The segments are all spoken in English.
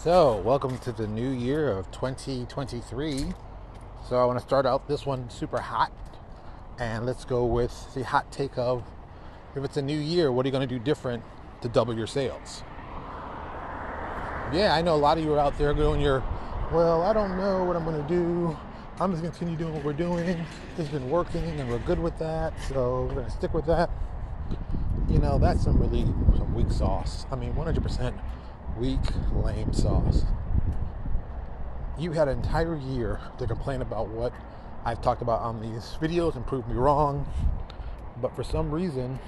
So, welcome to the new year of 2023. So, I want to start out this one super hot. And let's go with the hot take of, if it's a new year, what are you going to do different to double your sales? Yeah, I know a lot of you are out there going well, I don't know what I'm going to do. I'm just going to continue doing what we're doing. It's been working and we're good with that. So, we're going to stick with that. That's some weak sauce. 100% weak, lame sauce. You had an entire year to complain about what I've talked about on these videos and prove me wrong. But for some reason,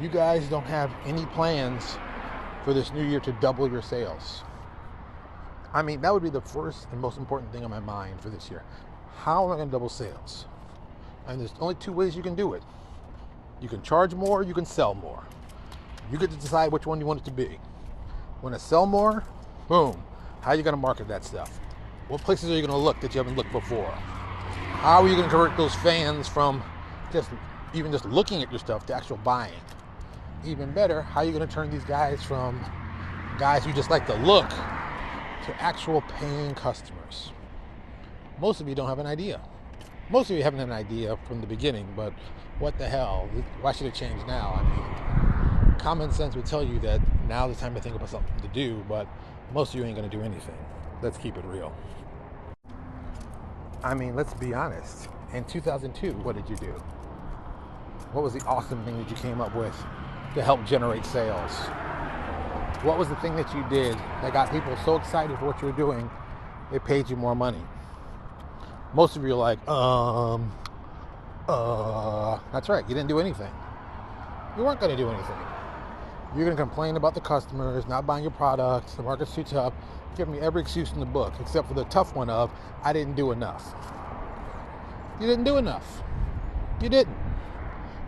you guys don't have any plans for this new year to double your sales. That would be the first and most important thing on my mind for this year. How am I going to double sales? And there's only two ways you can do it. You can charge more, you can sell more. You get to decide which one you want it to be. Want to sell more? Boom. How are you going to market that stuff? What places are you going to look that you haven't looked before? How are you going to convert those fans from just looking at your stuff to actual buying? Even better, how are you going to turn these guys from guys who just like to look to actual paying customers? Most of you don't have an idea. Most of you haven't had an idea from the beginning, but what the hell? Why should it change now? Common sense would tell you that now's the time to think about something to do, but most of you ain't going to do anything. Let's keep it real. Let's be honest. In 2002, what did you do? What was the awesome thing that you came up with to help generate sales? What was the thing that you did that got people so excited for what you were doing, it paid you more money? Most of you are like, that's right, you didn't do anything. You weren't going to do anything. You're going to complain about the customers, not buying your products, the market's too tough. Give me every excuse in the book, except for the tough one of, I didn't do enough. You didn't do enough. You didn't.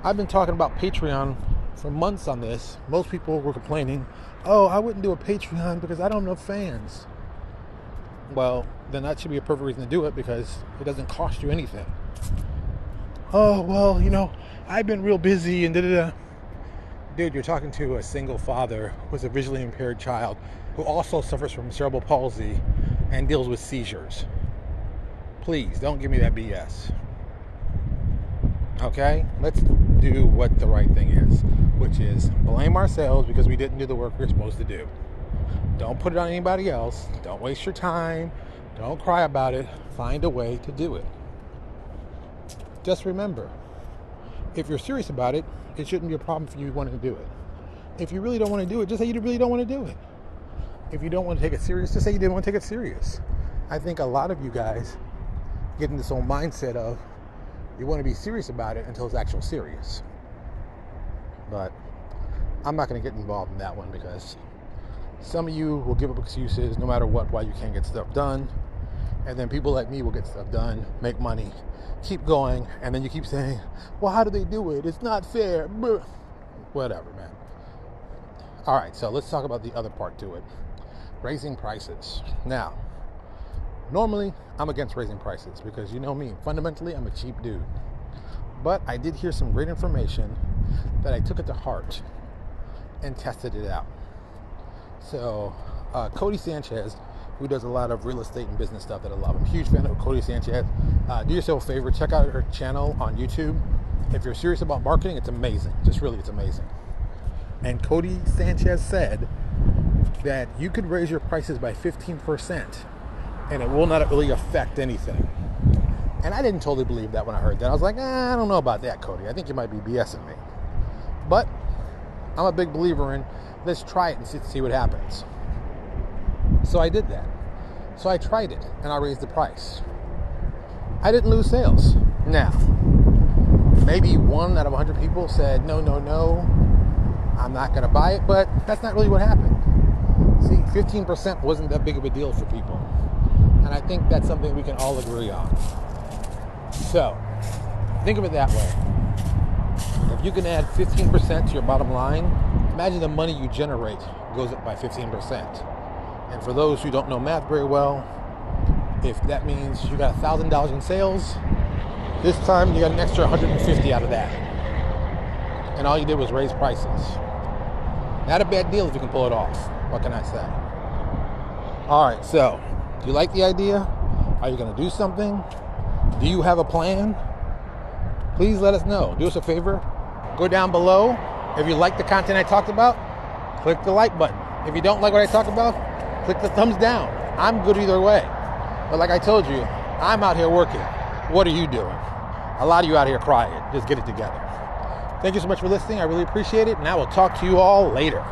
I've been talking about Patreon for months on this. Most people were complaining, I wouldn't do a Patreon because I don't have fans. Well, then that should be a perfect reason to do it because it doesn't cost you anything. I've been real busy and da-da-da. Dude, you're talking to a single father who's a visually impaired child who also suffers from cerebral palsy and deals with seizures. Please, don't give me that BS. Okay? Let's do what the right thing is, which is blame ourselves because we didn't do the work we're supposed to do. Don't put it on anybody else. Don't waste your time. Don't cry about it. Find a way to do it. Just remember, if you're serious about it, it shouldn't be a problem for you wanting to do it. If you really don't want to do it, just say you really don't want to do it. If you don't want to take it serious, just say you didn't want to take it serious. I think a lot of you guys get in this whole mindset of you want to be serious about it until it's actually serious. But I'm not going to get involved in that one because some of you will give up excuses no matter what why you can't get stuff done. And then people like me will get stuff done, make money, keep going, and then you keep saying, well, how do they do it? It's not fair. Whatever, man. All right, so let's talk about the other part to it. Raising prices. Now, normally, I'm against raising prices because you know me, fundamentally, I'm a cheap dude. But I did hear some great information that I took it to heart and tested it out. So, Cody Sanchez, who does a lot of real estate and business stuff that I love. I'm a huge fan of Cody Sanchez. Do yourself a favor, check out her channel on YouTube. If you're serious about marketing, it's amazing. It's amazing. And Cody Sanchez said that you could raise your prices by 15% and it will not really affect anything. And I didn't totally believe that when I heard that. I was like, I don't know about that, Cody. I think you might be BSing me. But I'm a big believer in let's try it and see what happens. So I did that. So I tried it and I raised the price. I didn't lose sales. Now, maybe 1 out of 100 people said, no, I'm not going to buy it, but that's not really what happened. See, 15% wasn't that big of a deal for people. And I think that's something we can all agree on. So, think of it that way. If you can add 15% to your bottom line, imagine the money you generate goes up by 15%. And for those who don't know math very well, if that means you got $1,000 in sales, this time you got an extra 150 out of that. And all you did was raise prices. Not a bad deal if you can pull it off. What can I say? All right, so do you like the idea? Are you going to do something? Do you have a plan? Please let us know. Do us a favor. Go down below. If you like the content I talked about, click the like button. If you don't like what I talked about, click the thumbs down. I'm good either way. But like I told you, I'm out here working. What are you doing? A lot of you out here crying. Just get it together. Thank you so much for listening. I really appreciate it. And I will talk to you all later.